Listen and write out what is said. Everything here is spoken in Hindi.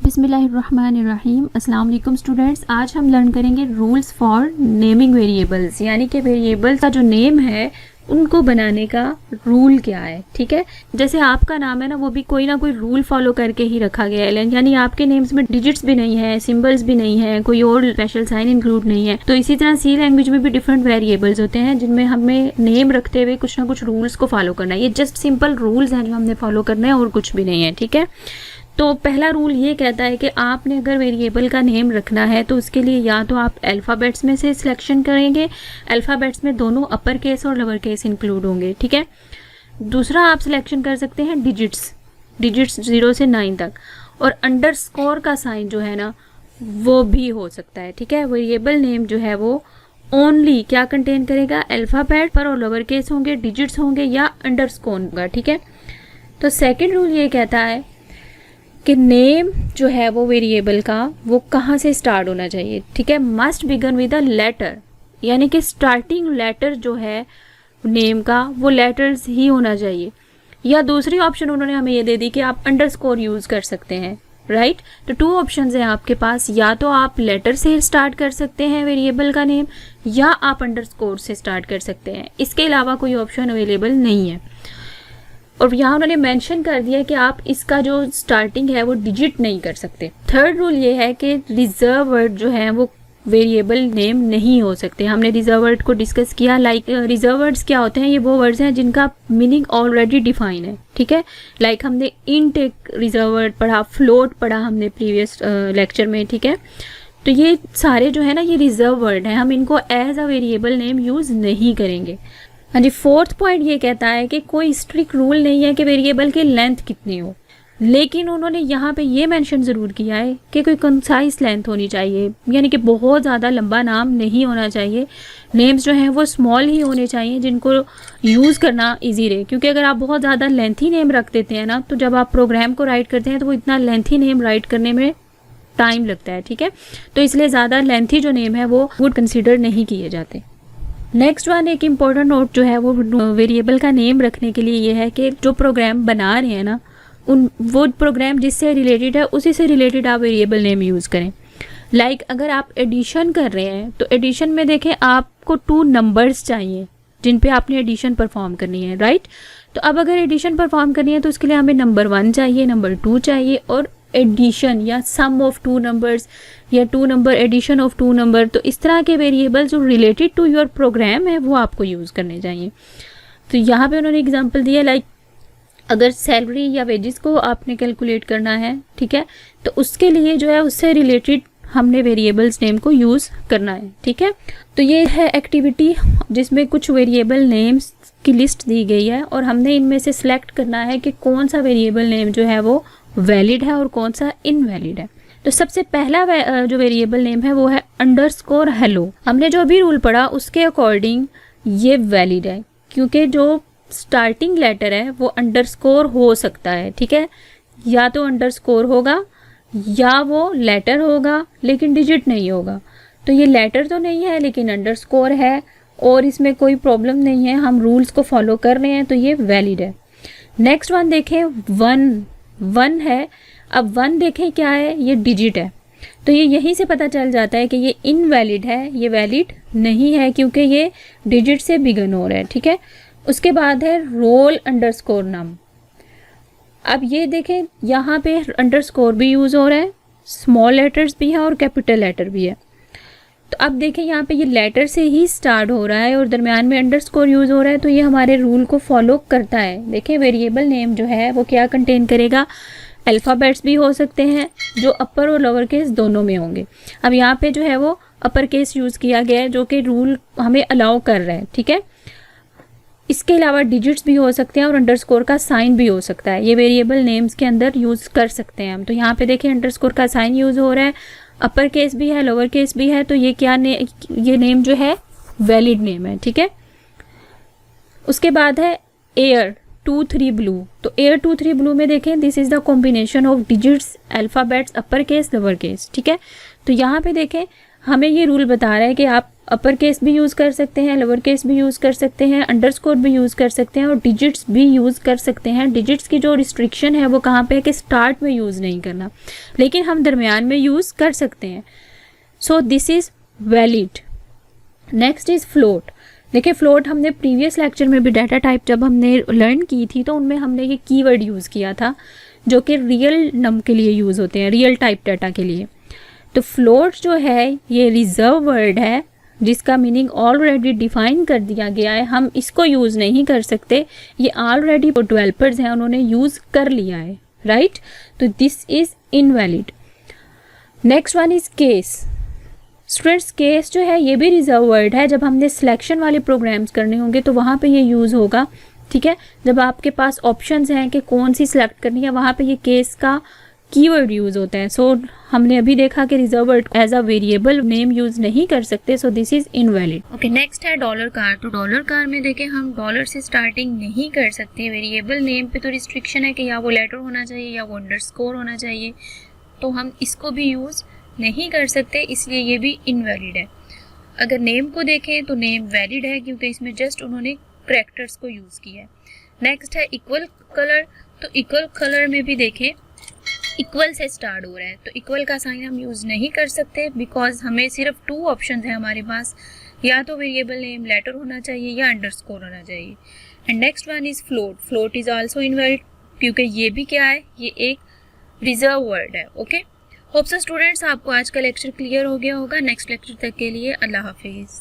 बिस्मिल्लाहिर्रहमानिर्रहीम। अस्सलाम वालेकुम स्टूडेंट्स। आज हम लर्न करेंगे रूल्स फॉर नेमिंग वेरिएबल्स, यानी कि वेरिएबल्स का जो नेम है उनको बनाने का रूल क्या है। ठीक है, जैसे आपका नाम है ना, वो भी कोई ना कोई रूल फॉलो करके ही रखा गया है, यानी आपके नेम्स में डिजिट्स भी नहीं है, सिंबल्स भी नहीं है, कोई और स्पेशल साइन इंक्लूड नहीं है। तो इसी तरह सी लैंग्वेज में भी डिफरेंट वेरिएबल्स होते हैं जिनमें हमें नेम रखते हुए कुछ ना कुछ रूल्स को फॉलो करना है। ये जस्ट सिंपल रूल्स हैं जो हमने फॉलो करना है और कुछ भी नहीं है। ठीक है, तो पहला रूल ये कहता है कि आपने अगर वेरिएबल का नेम रखना है तो उसके लिए या तो आप अल्फ़ाबेट्स में से सिलेक्शन करेंगे, अल्फ़ाबेट्स में दोनों अपर केस और लोअर केस इंक्लूड होंगे। ठीक है, दूसरा आप सिलेक्शन कर सकते हैं डिजिट्स 0 से 9 तक, और अंडरस्कोर का साइन जो है ना वो भी हो सकता है। ठीक है, वेरिएबल नेम जो है वो ओनली क्या कंटेन करेगा, अल्फ़ाबेट पर और लोअर केस होंगे, डिजिट्स होंगे या अंडरस्कोर होगा। ठीक है, तो सेकेंड रूल ये कहता है कि नेम जो है वो वेरिएबल का वो कहाँ से स्टार्ट होना चाहिए। ठीक है, must begin with a letter, यानी कि स्टार्टिंग लेटर जो है नेम का वो लेटर्स ही होना चाहिए। या दूसरी ऑप्शन उन्होंने हमें ये दे दी कि आप अंडरस्कोर यूज़ कर सकते हैं। राइट, तो 2 ऑप्शंस हैं आपके पास, या तो आप लेटर से स्टार्ट कर सकते हैं वेरिएबल का नेम, या आप अंडरस्कोर से स्टार्ट कर सकते हैं। इसके अलावा कोई ऑप्शन अवेलेबल नहीं है। और यहाँ उन्होंने मेंशन कर दिया कि आप इसका जो स्टार्टिंग है वो डिजिट नहीं कर सकते। थर्ड रूल ये है कि रिजर्व वर्ड जो है वो वेरिएबल नेम नहीं हो सकते। हमने रिजर्व वर्ड को डिस्कस किया। रिजर्व वर्ड्स क्या होते हैं, ये वो वर्ड्स हैं जिनका मीनिंग ऑलरेडी डिफाइन है। ठीक है, हमने इंट एक रिजर्व वर्ड पढ़ा, फ्लोट पढ़ा हमने प्रीवियस लेक्चर में। ठीक है, तो ये सारे जो है ना ये रिजर्व वर्ड हैं, हम इनको as a variable name use नहीं करेंगे। हाँ जी, फोर्थ पॉइंट ये कहता है कि कोई स्ट्रिक्ट रूल नहीं है कि वेरिएबल की लेंथ कितनी हो, लेकिन उन्होंने यहाँ पे ये मेंशन ज़रूर किया है कि कोई कंसाइज लेंथ होनी चाहिए, यानी कि बहुत ज़्यादा लंबा नाम नहीं होना चाहिए। नेम्स जो हैं वो स्मॉल ही होने चाहिए जिनको यूज़ करना इजी रहे, क्योंकि अगर आप बहुत ज़्यादा लेंथी नेम रख देते हैं ना, तो जब आप प्रोग्राम को राइट करते हैं तो वो इतना लेंथी नेम राइट करने में टाइम लगता है। ठीक है, तो इसलिए ज़्यादा लेंथी जो नेम है वो वुड कंसिडर नहीं किए जाते। नेक्स्ट वन, एक इम्पॉर्टेंट नोट जो है वो वेरिएबल का नेम रखने के लिए ये है कि जो प्रोग्राम बना रहे हैं ना, वो प्रोग्राम जिससे रिलेटेड है उसी से रिलेटेड आप वेरिएबल नेम यूज़ करें। अगर आप एडिशन कर रहे हैं तो एडिशन में देखें आपको 2 नंबर्स चाहिए जिन पे आपने एडिशन परफॉर्म करनी है। राइट, तो अब अगर एडिशन परफॉर्म करनी है तो उसके लिए हमें नंबर 1 चाहिए, नंबर 2 चाहिए, और एडिशन या सम ऑफ 2 नंबर्स या 2 नंबर एडिशन ऑफ 2 नंबर, तो इस तरह के वेरिएबल जो रिलेटेड टू योर प्रोग्राम है वो आपको यूज़ करने चाहिए। तो यहाँ पे उन्होंने एग्जांपल दिया, अगर सैलरी या वेजेस को आपने कैलकुलेट करना है, ठीक है, तो उसके लिए जो है उससे रिलेटेड हमने वेरिएबल्स नेम को यूज़ करना है। ठीक है, तो ये है एक्टिविटी जिसमें कुछ वेरिएबल नेम्स की लिस्ट दी गई है और हमने इनमें से सिलेक्ट करना है कि कौन सा वेरिएबल नेम जो है वो वैलिड है और कौन सा इनवैलिड है। तो सबसे पहला जो वेरिएबल नेम है वो है अंडरस्कोर हेलो। हमने जो अभी रूल पढ़ा उसके अकॉर्डिंग ये वैलिड है, क्योंकि जो स्टार्टिंग लेटर है वो अंडरस्कोर हो सकता है। ठीक है, या तो अंडरस्कोर होगा या वो लेटर होगा लेकिन डिजिट नहीं होगा। तो ये लेटर तो नहीं है लेकिन अंडरस्कोर है और इसमें कोई प्रॉब्लम नहीं है, हम रूल्स को फॉलो कर रहे हैं तो ये वैलिड है। नेक्स्ट वन देखें, 1 है। अब 1 देखें क्या है, ये डिजिट है, तो ये यहीं से पता चल जाता है कि ये इनवैलिड है, ये वैलिड नहीं है क्योंकि ये डिजिट से बिगन हो रहा है। ठीक है, उसके बाद है रोल अंडरस्कोर नम। अब ये देखें यहाँ पे अंडरस्कोर भी यूज़ हो रहा है, स्मॉल लेटर्स भी है और कैपिटल लेटर भी है। तो अब देखें यहाँ पे ये लेटर से ही स्टार्ट हो रहा है और दरमियान में अंडरस्कोर यूज़ हो रहा है, तो ये हमारे रूल को फॉलो करता है। देखें वेरिएबल नेम जो है वो क्या कंटेन करेगा, अल्फ़ाबेट्स भी हो सकते हैं जो अपर और लोअर केस दोनों में होंगे। अब यहाँ पे जो है वो अपर केस यूज़ किया गया है जो कि रूल हमें अलाउ कर रहा है। ठीक है, इसके अलावा डिजिट्स भी हो सकते हैं और अंडरस्कोर का साइन भी हो सकता है, ये वेरिएबल नेम्स के अंदर यूज़ कर सकते हैं हम। तो यहाँ पे देखें अंडरस्कोर का साइन यूज़ हो रहा है, अपर केस भी है, लोअर केस भी है, तो ये ये नेम जो है वैलिड नेम है। ठीक है, उसके बाद है एयर 2 3 ब्लू। तो एयर 2 3 ब्लू में देखें this is the combination of digits, alphabets, upper case, lower case. ठीक है, तो यहाँ पे देखें हमें ये रूल बता रहा है कि आप अपर केस भी यूज़ कर सकते हैं, लोअर केस भी यूज़ कर सकते हैं, अंडरस्कोर भी यूज़ कर सकते हैं और डिजिट्स भी यूज़ कर सकते हैं। डिजिट्स की जो रिस्ट्रिक्शन है वो कहाँ पे है कि स्टार्ट में यूज़ नहीं करना, लेकिन हम दरमियान में यूज़ कर सकते हैं। सो this is valid. Next is float. देखिए फ्लोट हमने प्रीवियस लेक्चर में भी डाटा टाइप जब हमने लर्न की थी तो उनमें हमने ये कीवर्ड यूज़ किया था जो कि रियल नंबर के लिए यूज़ होते हैं, रियल टाइप डाटा के लिए। तो फ्लोट जो है ये रिजर्व वर्ड है जिसका मीनिंग ऑलरेडी डिफाइन कर दिया गया है, हम इसको यूज़ नहीं कर सकते, ये ऑलरेडी डेवलपर्स हैं उन्होंने यूज़ कर लिया है, राइट। तो this is invalid. Next one is case. Students case जो है ये भी रिजर्व वर्ड है, जब हमने सिलेक्शन वाले प्रोग्राम्स करने होंगे तो वहाँ पे ये यूज़ होगा, ठीक है। जब आपके पास ऑप्शंस हैं कि कौन सी सिलेक्ट करनी है वहाँ पे ये केस का कीवर्ड यूज़ होता है। सो हमने अभी देखा कि reserve word as a variable name use नहीं कर सकते, so this is invalid. Okay, next है डॉलर कार। तो डॉलर कार में देखें हम डॉलर से स्टार्टिंग नहीं कर सकते। वेरिएबल नेम पे तो रिस्ट्रिक्शन है कि या वो लेटर होना चाहिए या वो अंडरस्कोर होना चाहिए, तो हम इसको भी यूज़ नहीं कर सकते, इसलिए ये भी इनवैलिड है। अगर नेम को देखें तो नेम वैलिड है क्योंकि इसमें जस्ट उन्होंने करैक्टर्स को यूज़ किया है। नेक्स्ट है इक्वल कलर। तो इक्वल कलर में भी देखें इक्वल से स्टार्ट हो रहा है, तो इक्वल का साइन हम यूज़ नहीं कर सकते बिकॉज हमें सिर्फ 2 ऑप्शन है हमारे पास, या तो वेरिएबल नेम लेटर होना चाहिए या अंडरस्कोर होना चाहिए। And next one is float. Float is also invalid क्योंकि ये भी क्या है, ये एक रिजर्व वर्ड है। ओके, होप सो स्टूडेंट्स आपको आज का लेक्चर क्लियर हो गया होगा। नेक्स्ट लेक्चर तक के लिए अल्लाह हाफिज़।